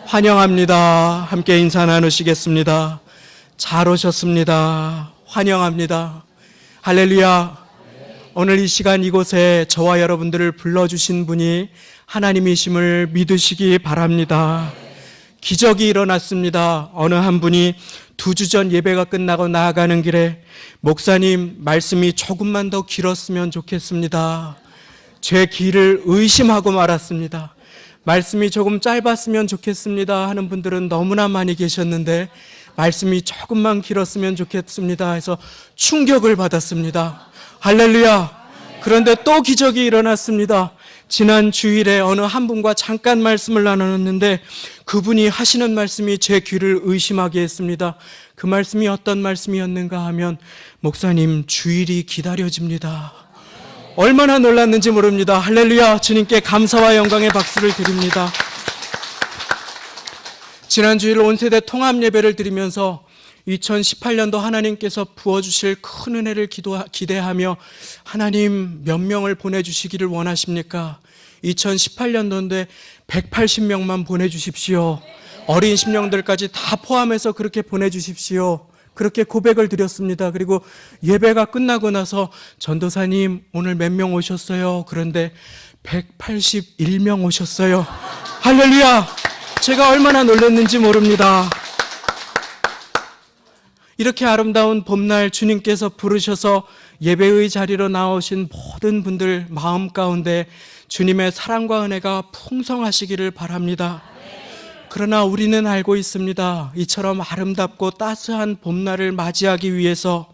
환영합니다. 함께 인사 나누시겠습니다. 잘 오셨습니다. 환영합니다. 할렐루야. 오늘 이 시간 이곳에 저와 여러분들을 불러주신 분이 하나님이심을 믿으시기 바랍니다. 기적이 일어났습니다. 어느 한 분이 2주 전 예배가 끝나고 나아가는 길에 목사님, 말씀이 조금만 더 길었으면 좋겠습니다. 제 길을 의심하고 말았습니다. 말씀이 조금 짧았으면 좋겠습니다 하는 분들은 너무나 많이 계셨는데 말씀이 조금만 길었으면 좋겠습니다 해서 충격을 받았습니다. 할렐루야. 그런데 또 기적이 일어났습니다. 지난 주일에 어느 한 분과 잠깐 말씀을 나눴는데 그분이 하시는 말씀이 제 귀를 의심하게 했습니다. 그 말씀이 어떤 말씀이었는가 하면, 목사님, 주일이 기다려집니다. 얼마나 놀랐는지 모릅니다. 할렐루야. 주님께 감사와 영광의 박수를 드립니다. 지난 주일 온세대 통합 예배를 드리면서 2018년도 하나님께서 부어주실 큰 은혜를 기대하며, 하나님 몇 명을 보내주시기를 원하십니까? 2018년도인데 180명만 보내주십시오. 어린 심령들까지 다 포함해서 그렇게 보내주십시오. 그렇게 고백을 드렸습니다. 그리고 예배가 끝나고 나서 전도사님, 오늘 몇 명 오셨어요? 그런데 181명 오셨어요. 할렐루야. 제가 얼마나 놀랐는지 모릅니다. 이렇게 아름다운 봄날 주님께서 부르셔서 예배의 자리로 나오신 모든 분들 마음 가운데 주님의 사랑과 은혜가 풍성하시기를 바랍니다. 그러나 우리는 알고 있습니다. 이처럼 아름답고 따스한 봄날을 맞이하기 위해서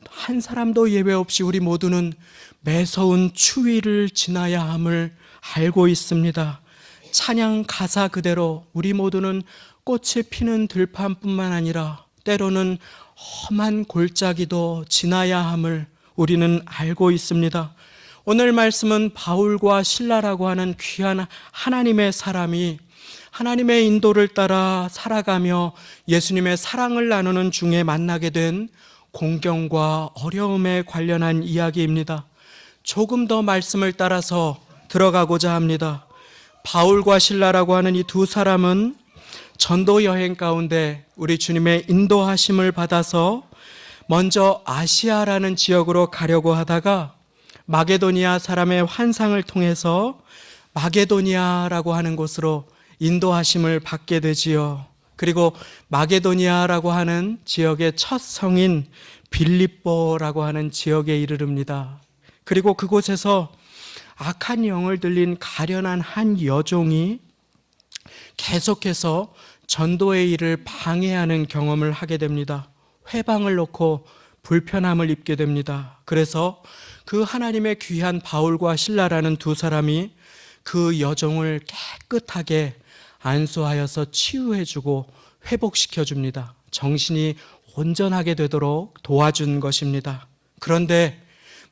한 사람도 예외 없이 우리 모두는 매서운 추위를 지나야 함을 알고 있습니다. 찬양 가사 그대로 우리 모두는 꽃이 피는 들판뿐만 아니라 때로는 험한 골짜기도 지나야 함을 우리는 알고 있습니다. 오늘 말씀은 바울과 실라라고 하는 귀한 하나님의 사람이 하나님의 인도를 따라 살아가며 예수님의 사랑을 나누는 중에 만나게 된 공경과 어려움에 관련한 이야기입니다. 조금 더 말씀을 따라서 들어가고자 합니다. 바울과 실라라고 하는 이 두 사람은 전도 여행 가운데 우리 주님의 인도하심을 받아서 먼저 아시아라는 지역으로 가려고 하다가 마게도니아 사람의 환상을 통해서 마게도니아라고 하는 곳으로 인도하심을 받게 되지요. 그리고 마게도니아라고 하는 지역의 첫 성인 빌립보라고 하는 지역에 이르릅니다. 그리고 그곳에서 악한 영을 들린 가련한 한 여종이 계속해서 전도의 일을 방해하는 경험을 하게 됩니다. 회방을 놓고 불편함을 입게 됩니다. 그래서 그 하나님의 귀한 바울과 실라라는 두 사람이 그 여종을 깨끗하게 안수하여서 치유해주고 회복시켜줍니다. 정신이 온전하게 되도록 도와준 것입니다. 그런데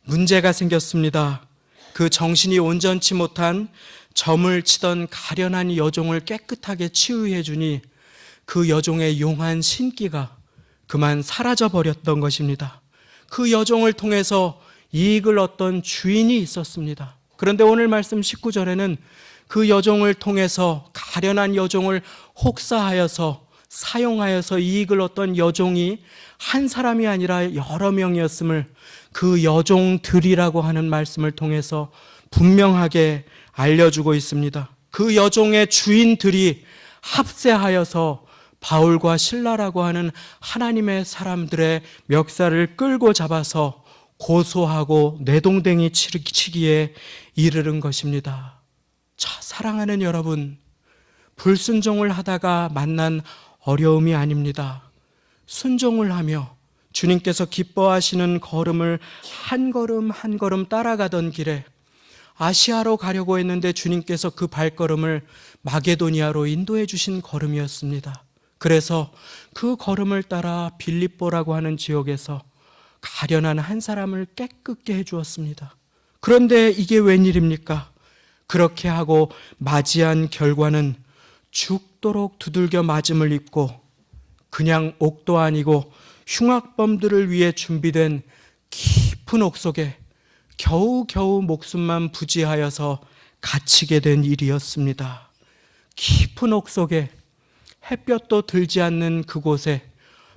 문제가 생겼습니다. 그 정신이 온전치 못한 점을 치던 가련한 여종을 깨끗하게 치유해주니 그 여종의 용한 신기가 그만 사라져버렸던 것입니다. 그 여종을 통해서 이익을 얻던 주인이 있었습니다. 그런데 오늘 말씀 19절에는 그 여종을 통해서 가련한 여종을 혹사하여서 사용하여서 이익을 얻던 여종이 한 사람이 아니라 여러 명이었음을 그 여종들이라고 하는 말씀을 통해서 분명하게 알려주고 있습니다. 그 여종의 주인들이 합세하여서 바울과 실라라고 하는 하나님의 사람들의 멱살을 끌고 잡아서 고소하고 내동댕이 치기에 이르는 것입니다. 자, 사랑하는 여러분, 불순종을 하다가 만난 어려움이 아닙니다. 순종을 하며 주님께서 기뻐하시는 걸음을 한 걸음 한 걸음 따라가던 길에 아시아로 가려고 했는데 주님께서 그 발걸음을 마게도니아로 인도해 주신 걸음이었습니다. 그래서 그 걸음을 따라 빌립보라고 하는 지역에서 가련한 한 사람을 깨끗게 해주었습니다. 그런데 이게 웬일입니까? 그렇게 하고 맞이한 결과는 죽도록 두들겨 맞음을 입고 그냥 옥도 아니고 흉악범들을 위해 준비된 깊은 옥 속에 겨우겨우 목숨만 부지하여서 갇히게 된 일이었습니다. 깊은 옥 속에 햇볕도 들지 않는 그곳에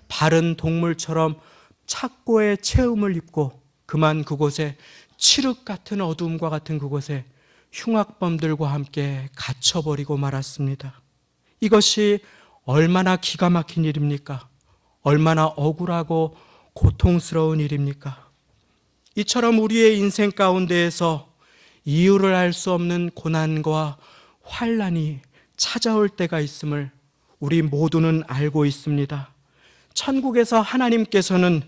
바른 동물처럼 착고의 체움을 입고 그만 그곳에 칠흑 같은 어두움과 같은 그곳에 흉악범들과 함께 갇혀버리고 말았습니다. 이것이 얼마나 기가 막힌 일입니까? 얼마나 억울하고 고통스러운 일입니까? 이처럼 우리의 인생 가운데에서 이유를 알 수 없는 고난과 환난이 찾아올 때가 있음을 우리 모두는 알고 있습니다. 천국에서 하나님께서는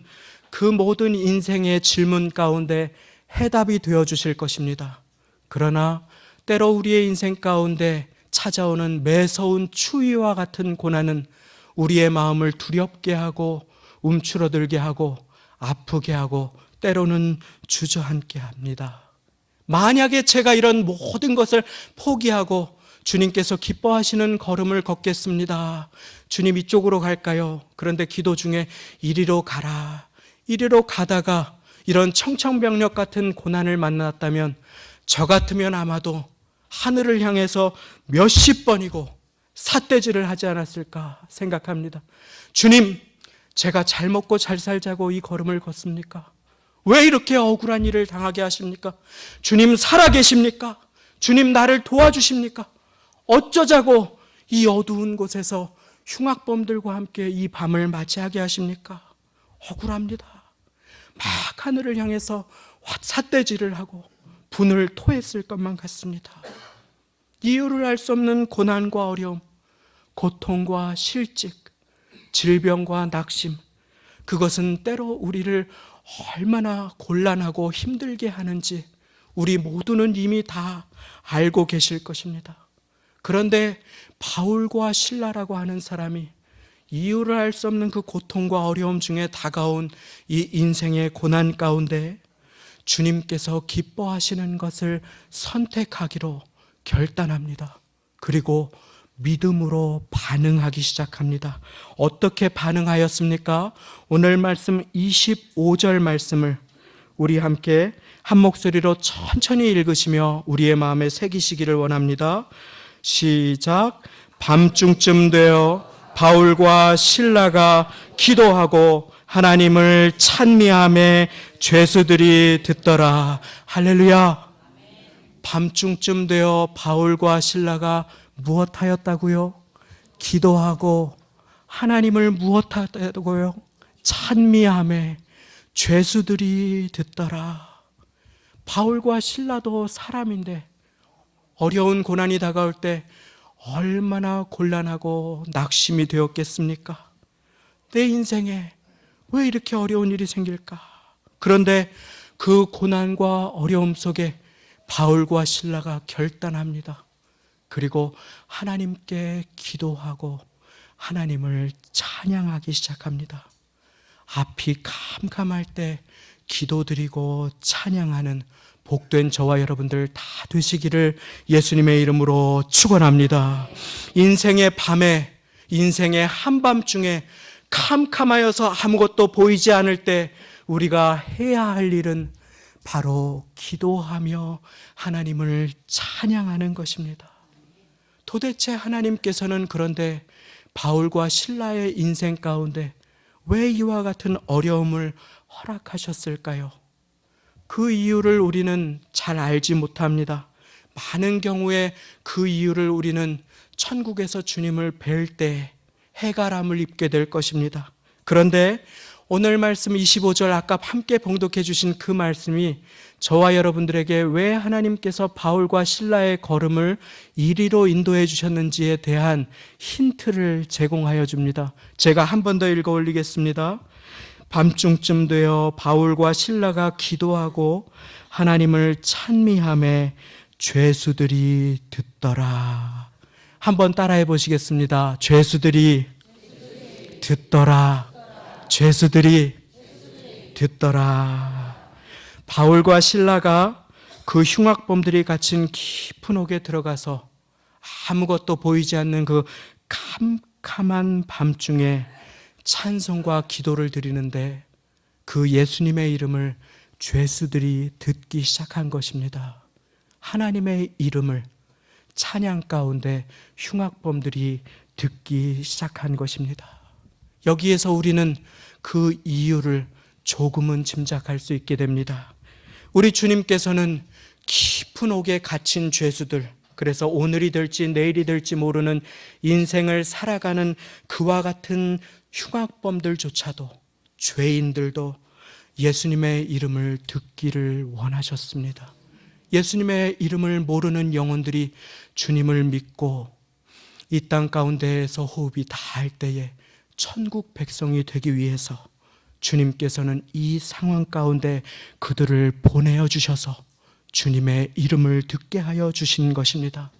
그 모든 인생의 질문 가운데 해답이 되어 주실 것입니다. 그러나 때로 우리의 인생 가운데 찾아오는 매서운 추위와 같은 고난은 우리의 마음을 두렵게 하고 움츠러들게 하고 아프게 하고 때로는 주저앉게 합니다. 만약에 제가 이런 모든 것을 포기하고 주님께서 기뻐하시는 걸음을 걷겠습니다. 주님 이쪽으로 갈까요? 그런데 기도 중에 이리로 가라. 이리로 가다가 이런 청천벽력 같은 고난을 만났다면 저 같으면 아마도 하늘을 향해서 몇십 번이고 삿대질을 하지 않았을까 생각합니다. 주님, 제가 잘 먹고 잘 살자고 이 걸음을 걷습니까? 왜 이렇게 억울한 일을 당하게 하십니까? 주님 살아계십니까? 주님 나를 도와주십니까? 어쩌자고 이 어두운 곳에서 흉악범들과 함께 이 밤을 맞이하게 하십니까? 억울합니다. 막 하늘을 향해서 삿대질을 하고 분을 토했을 것만 같습니다. 이유를 알 수 없는 고난과 어려움, 고통과 실직, 질병과 낙심, 그것은 때로 우리를 얼마나 곤란하고 힘들게 하는지 우리 모두는 이미 다 알고 계실 것입니다. 그런데 바울과 실라라고 하는 사람이 이유를 알 수 없는 그 고통과 어려움 중에 다가온 이 인생의 고난 가운데 주님께서 기뻐하시는 것을 선택하기로 결단합니다. 그리고 믿음으로 반응하기 시작합니다. 어떻게 반응하였습니까? 오늘 말씀 25절 말씀을 우리 함께 한 목소리로 천천히 읽으시며 우리의 마음에 새기시기를 원합니다. 시작. 밤중쯤 되어 바울과 실라가 기도하고 하나님을 찬미하며 죄수들이 듣더라. 할렐루야. 밤중쯤 되어 바울과 실라가 무엇하였다고요? 기도하고 하나님을 무엇하였다고요? 찬미하며 죄수들이 듣더라. 바울과 실라도 사람인데 어려운 고난이 다가올 때 얼마나 곤란하고 낙심이 되었겠습니까? 내 인생에 왜 이렇게 어려운 일이 생길까? 그런데 그 고난과 어려움 속에 바울과 실라가 결단합니다. 그리고 하나님께 기도하고 하나님을 찬양하기 시작합니다. 앞이 캄캄할 때 기도드리고 찬양하는 복된 저와 여러분들 다 되시기를 예수님의 이름으로 축원합니다. 인생의 밤에, 인생의 한밤중에 캄캄하여서 아무것도 보이지 않을 때 우리가 해야 할 일은 바로 기도하며 하나님을 찬양하는 것입니다. 도대체 하나님께서는 그런데 바울과 실라의 인생 가운데 왜 이와 같은 어려움을 허락하셨을까요? 그 이유를 우리는 잘 알지 못합니다. 많은 경우에 그 이유를 우리는 천국에서 주님을 뵐 때 해가람을 입게 될 것입니다. 그런데 오늘 말씀 25절 아까 함께 봉독해 주신 그 말씀이 저와 여러분들에게 왜 하나님께서 바울과 실라의 걸음을 이리로 인도해 주셨는지에 대한 힌트를 제공하여 줍니다. 제가 한 번 더 읽어 올리겠습니다. 밤중쯤 되어 바울과 실라가 기도하고 하나님을 찬미하며 죄수들이 듣더라. 한번 따라해 보시겠습니다. 죄수들이 듣더라. 죄수들이 듣더라. 바울과 실라가 그 흉악범들이 갇힌 깊은 옥에 들어가서 아무것도 보이지 않는 그 캄캄한 밤중에 찬송과 기도를 드리는데 그 예수님의 이름을 죄수들이 듣기 시작한 것입니다. 하나님의 이름을, 찬양 가운데 흉악범들이 듣기 시작한 것입니다. 여기에서 우리는 그 이유를 조금은 짐작할 수 있게 됩니다. 우리 주님께서는 깊은 옥에 갇힌 죄수들, 그래서 오늘이 될지 내일이 될지 모르는 인생을 살아가는 그와 같은 흉악범들조차도, 죄인들도 예수님의 이름을 듣기를 원하셨습니다. 예수님의 이름을 모르는 영혼들이 주님을 믿고 이 땅 가운데에서 호흡이 다할 때에 천국 백성이 되기 위해서 주님께서는 이 상황 가운데 그들을 보내어 주셔서 주님의 이름을 듣게 하여 주신 것입니다.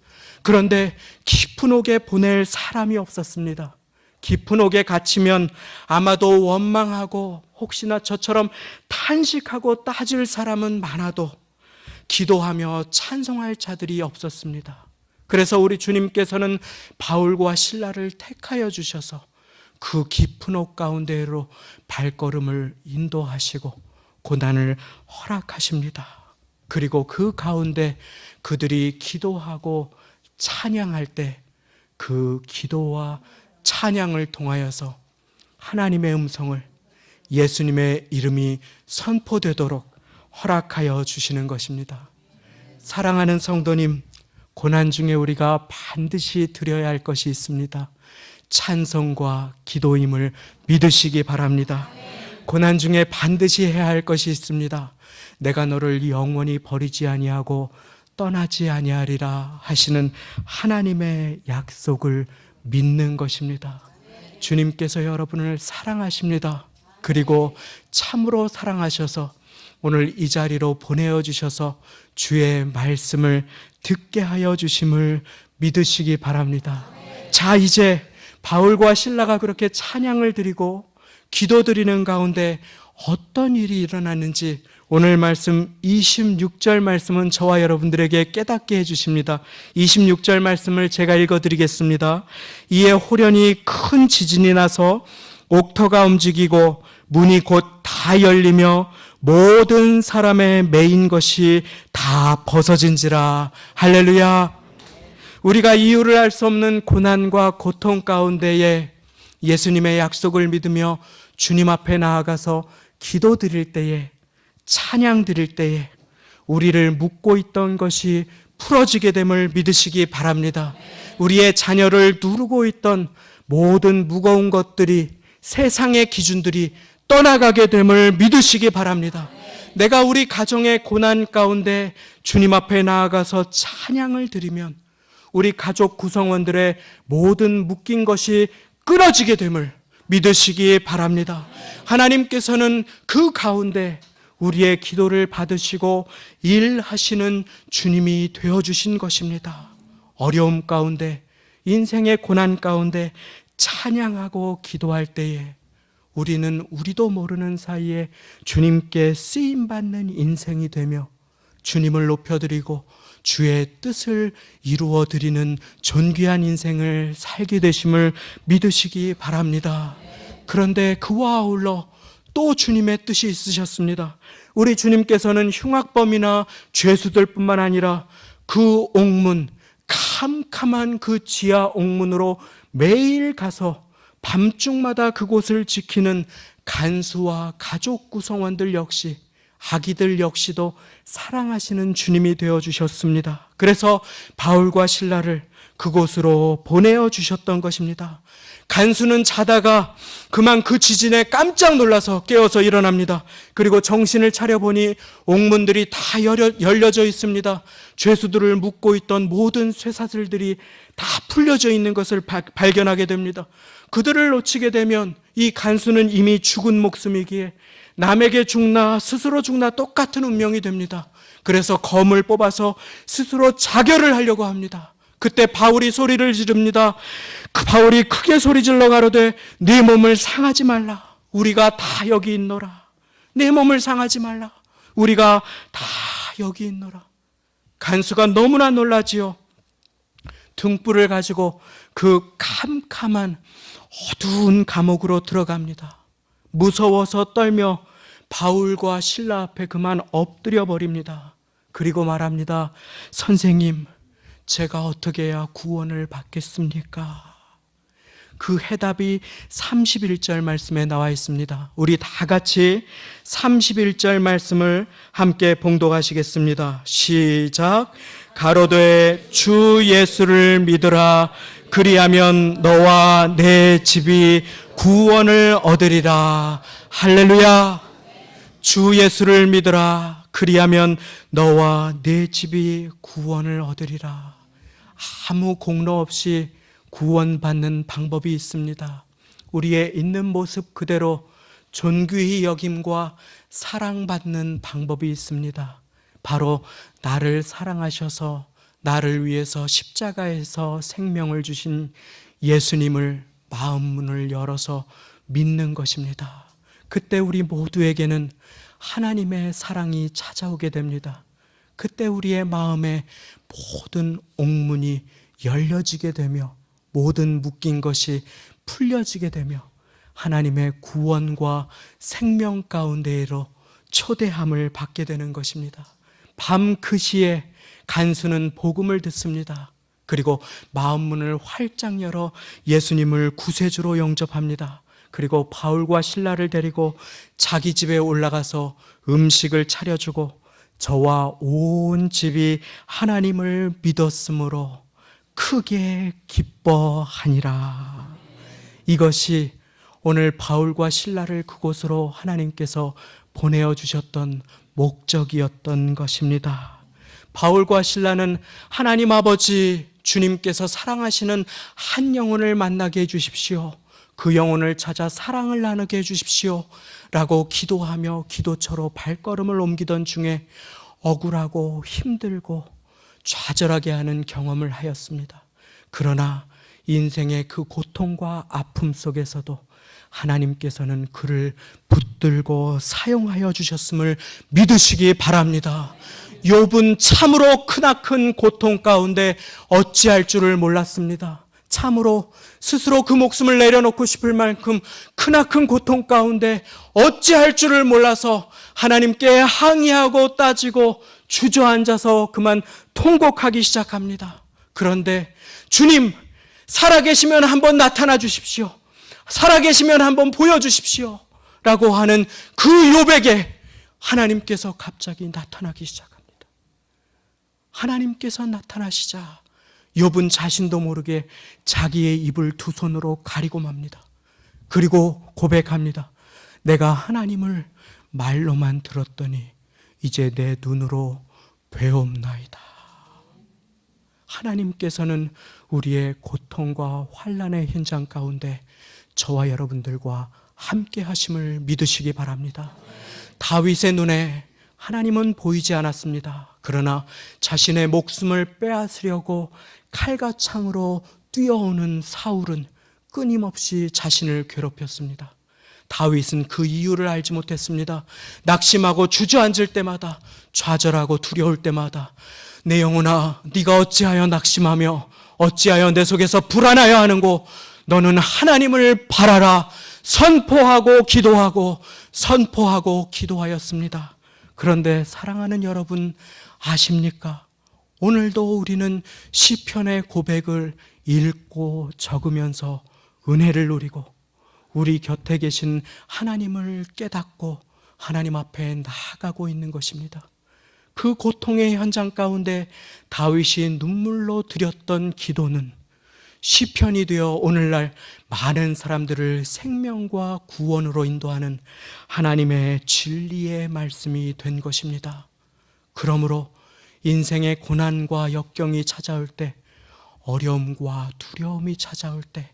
그런데 깊은 옥에 보낼 사람이 없었습니다. 깊은 옥에 갇히면 아마도 원망하고 혹시나 저처럼 탄식하고 따질 사람은 많아도 기도하며 찬송할 자들이 없었습니다. 그래서 우리 주님께서는 바울과 실라를 택하여 주셔서 그 깊은 옥 가운데로 발걸음을 인도하시고 고난을 허락하십니다. 그리고 그 가운데 그들이 기도하고 찬양할 때 그 기도와 찬양을 통하여서 하나님의 음성을, 예수님의 이름이 선포되도록 허락하여 주시는 것입니다. 사랑하는 성도님, 고난 중에 우리가 반드시 드려야 할 것이 있습니다. 찬송과 기도임을 믿으시기 바랍니다. 고난 중에 반드시 해야 할 것이 있습니다. 내가 너를 영원히 버리지 아니하고 떠나지 아니하리라 하시는 하나님의 약속을 믿는 것입니다. 주님께서 여러분을 사랑하십니다. 그리고 참으로 사랑하셔서 오늘 이 자리로 보내어 주셔서 주의 말씀을 듣게 하여 주심을 믿으시기 바랍니다. 자, 이제 바울과 실라가 그렇게 찬양을 드리고 기도드리는 가운데 어떤 일이 일어났는지 오늘 말씀 26절 말씀은 저와 여러분들에게 깨닫게 해주십니다. 26절 말씀을 제가 읽어드리겠습니다. 이에 호련히 큰 지진이 나서 옥터가 움직이고 문이 곧 다 열리며 모든 사람의 매인 것이 다 벗어진지라. 할렐루야. 우리가 이유를 알 수 없는 고난과 고통 가운데에 예수님의 약속을 믿으며 주님 앞에 나아가서 기도 드릴 때에, 찬양 드릴 때에 우리를 묶고 있던 것이 풀어지게 됨을 믿으시기 바랍니다. 우리의 자녀를 누르고 있던 모든 무거운 것들이, 세상의 기준들이 떠나가게 됨을 믿으시기 바랍니다. 내가 우리 가정의 고난 가운데 주님 앞에 나아가서 찬양을 드리면 우리 가족 구성원들의 모든 묶인 것이 끊어지게 됨을 믿으시기 바랍니다. 하나님께서는 그 가운데 우리의 기도를 받으시고 일하시는 주님이 되어주신 것입니다. 어려움 가운데, 인생의 고난 가운데 찬양하고 기도할 때에 우리는 우리도 모르는 사이에 주님께 쓰임받는 인생이 되며 주님을 높여드리고 주의 뜻을 이루어드리는 존귀한 인생을 살게 되심을 믿으시기 바랍니다. 그런데 그와 아울러 또 주님의 뜻이 있으셨습니다. 우리 주님께서는 흉악범이나 죄수들뿐만 아니라 그 옥문, 캄캄한 그 지하 옥문으로 매일 가서 밤중마다 그곳을 지키는 간수와 가족 구성원들 역시, 아기들 역시도 사랑하시는 주님이 되어주셨습니다. 그래서 바울과 실라를 그곳으로 보내어 주셨던 것입니다. 간수는 자다가 그만 그 지진에 깜짝 놀라서 깨어서 일어납니다. 그리고 정신을 차려보니 옥문들이 다 열려져 있습니다. 죄수들을 묶고 있던 모든 쇠사슬들이 다 풀려져 있는 것을 발견하게 됩니다. 그들을 놓치게 되면 이 간수는 이미 죽은 목숨이기에 남에게 죽나 스스로 죽나 똑같은 운명이 됩니다. 그래서 검을 뽑아서 스스로 자결을 하려고 합니다. 그때 바울이 소리를 지릅니다. 그 바울이 크게 소리질러 가로되 네 몸을 상하지 말라. 우리가 다 여기 있노라. 내 몸을 상하지 말라. 우리가 다 여기 있노라. 간수가 너무나 놀라지요. 등불을 가지고 그 캄캄한 어두운 감옥으로 들어갑니다. 무서워서 떨며 바울과 실라 앞에 그만 엎드려 버립니다. 그리고 말합니다. 선생님, 제가 어떻게 해야 구원을 받겠습니까? 그 해답이 31절 말씀에 나와 있습니다. 우리 다 같이 31절 말씀을 함께 봉독하시겠습니다. 시작. 가로되 주 예수를 믿으라. 그리하면 너와 내 집이 구원을 얻으리라. 할렐루야. 주 예수를 믿으라. 그리하면 너와 내 집이 구원을 얻으리라. 아무 공로 없이 구원받는 방법이 있습니다. 우리의 있는 모습 그대로 존귀히 여김과 사랑받는 방법이 있습니다. 바로 나를 사랑하셔서 나를 위해서 십자가에서 생명을 주신 예수님을 마음 문을 열어서 믿는 것입니다. 그때 우리 모두에게는 하나님의 사랑이 찾아오게 됩니다. 그때 우리의 마음에 모든 옥문이 열려지게 되며 모든 묶인 것이 풀려지게 되며 하나님의 구원과 생명 가운데로 초대함을 받게 되는 것입니다. 밤 그 시에 간수는 복음을 듣습니다. 그리고 마음 문을 활짝 열어 예수님을 구세주로 영접합니다. 그리고 바울과 실라를 데리고 자기 집에 올라가서 음식을 차려주고 저와 온 집이 하나님을 믿었으므로 크게 기뻐하니라. 이것이 오늘 바울과 실라를 그곳으로 하나님께서 보내어 주셨던 목적이었던 것입니다. 바울과 실라는 하나님 아버지 주님께서 사랑하시는 한 영혼을 만나게 해주십시오. 그 영혼을 찾아 사랑을 나누게 해주십시오 라고 기도하며 기도처로 발걸음을 옮기던 중에 억울하고 힘들고 좌절하게 하는 경험을 하였습니다. 그러나 인생의 그 고통과 아픔 속에서도 하나님께서는 그를 붙들고 사용하여 주셨음을 믿으시기 바랍니다. 욥은 참으로 크나큰 고통 가운데 어찌할 줄을 몰랐습니다. 참으로 스스로 그 목숨을 내려놓고 싶을 만큼 크나큰 고통 가운데 어찌할 줄을 몰라서 하나님께 항의하고 따지고 주저앉아서 그만 통곡하기 시작합니다. 그런데 주님, 살아계시면 한번 나타나 주십시오. 살아계시면 한번 보여주십시오 라고 하는 그 욥에게 하나님께서 갑자기 나타나기 시작합니다. 하나님께서 나타나시자 욥은 자신도 모르게 자기의 입을 두 손으로 가리고 맙니다. 그리고 고백합니다. 내가 하나님을 말로만 들었더니 이제 내 눈으로 뵈옵나이다. 하나님께서는 우리의 고통과 환난의 현장 가운데 저와 여러분들과 함께 하심을 믿으시기 바랍니다. 다윗의 눈에 하나님은 보이지 않았습니다. 그러나 자신의 목숨을 빼앗으려고 칼과 창으로 뛰어오는 사울은 끊임없이 자신을 괴롭혔습니다. 다윗은 그 이유를 알지 못했습니다. 낙심하고 주저앉을 때마다, 좌절하고 두려울 때마다 내 영혼아, 네가 어찌하여 낙심하며 어찌하여 내 속에서 불안하여 하는고, 너는 하나님을 바라라 선포하고 기도하고 선포하고 기도하였습니다. 그런데 사랑하는 여러분, 아십니까? 오늘도 우리는 시편의 고백을 읽고 적으면서 은혜를 누리고 우리 곁에 계신 하나님을 깨닫고 하나님 앞에 나아가고 있는 것입니다. 그 고통의 현장 가운데 다윗이 눈물로 드렸던 기도는 시편이 되어 오늘날 많은 사람들을 생명과 구원으로 인도하는 하나님의 진리의 말씀이 된 것입니다. 그러므로 인생의 고난과 역경이 찾아올 때, 어려움과 두려움이 찾아올 때,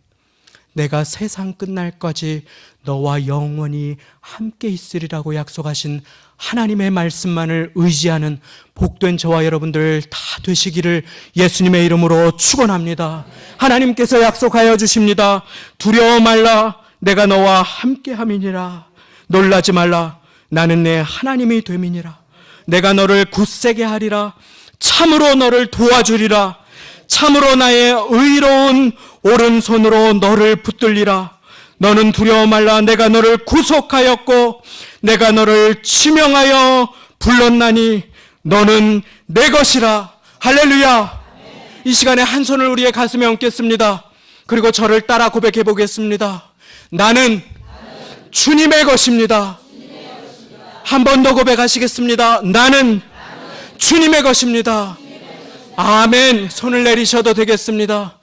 내가 세상 끝날까지 너와 영원히 함께 있으리라고 약속하신 하나님의 말씀만을 의지하는 복된 저와 여러분들 다 되시기를 예수님의 이름으로 축원합니다. 하나님께서 약속하여 주십니다. 두려워 말라, 내가 너와 함께 함이니라. 놀라지 말라, 나는 내 하나님이 됨이니라. 내가 너를 굳세게 하리라. 참으로 너를 도와주리라. 참으로 나의 의로운 오른손으로 너를 붙들리라. 너는 두려워 말라, 내가 너를 구속하였고 내가 너를 지명하여 불렀나니 너는 내 것이라. 할렐루야. 이 시간에 한 손을 우리의 가슴에 얹겠습니다. 그리고 저를 따라 고백해 보겠습니다. 나는 주님의 것입니다. 한 번 더 고백하시겠습니다. 나는 주님의 것입니다. 아멘. 손을 내리셔도 되겠습니다.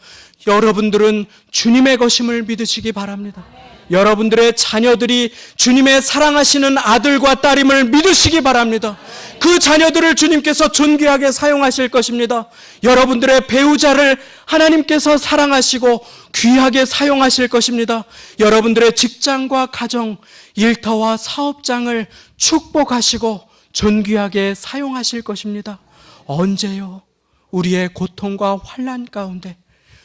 여러분들은 주님의 것임을 믿으시기 바랍니다. 여러분들의 자녀들이 주님의 사랑하시는 아들과 딸임을 믿으시기 바랍니다. 그 자녀들을 주님께서 존귀하게 사용하실 것입니다. 여러분들의 배우자를 하나님께서 사랑하시고 귀하게 사용하실 것입니다. 여러분들의 직장과 가정, 일터와 사업장을 축복하시고 존귀하게 사용하실 것입니다. 언제요? 우리의 고통과 환난 가운데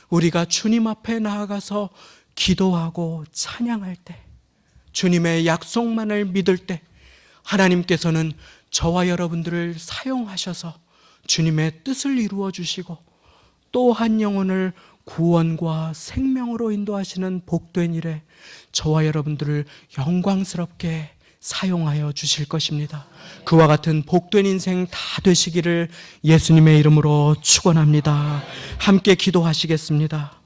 우리가 주님 앞에 나아가서 기도하고 찬양할 때, 주님의 약속만을 믿을 때 하나님께서는 저와 여러분들을 사용하셔서 주님의 뜻을 이루어 주시고 또 한 영혼을 구원과 생명으로 인도하시는 복된 일에 저와 여러분들을 영광스럽게 사용하여 주실 것입니다. 그와 같은 복된 인생 다 되시기를 예수님의 이름으로 축원합니다. 함께 기도하시겠습니다.